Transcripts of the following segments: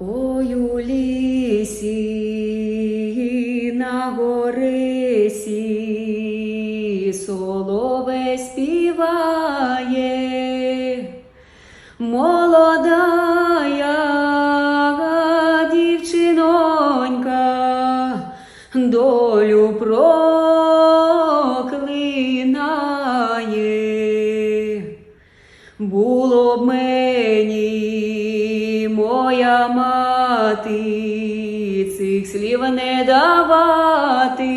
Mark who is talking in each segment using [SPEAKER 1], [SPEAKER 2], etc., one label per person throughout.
[SPEAKER 1] Ой, у лісі, на горисі, соловей співає, молодая дівчинонька долю проклинає. Було б мені, моя мати, цих слів не давати.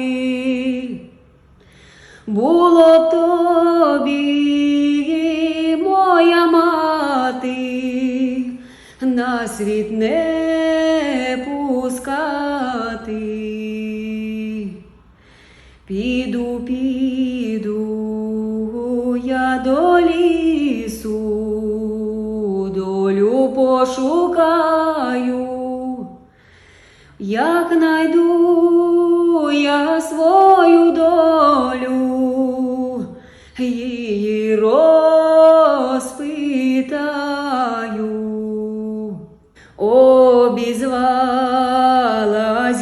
[SPEAKER 1] Було б тобі, моя мати, на світ не пускати. Піду я до лісу, долю пошукаю. Як найду я свою долю, її розпитаю. Обізвалась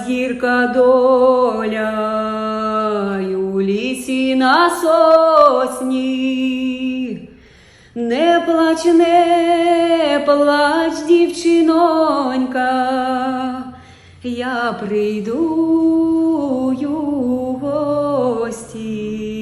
[SPEAKER 1] гірка доля у лісі на сосні. Не плач, дівчинонька, я прийду у гості.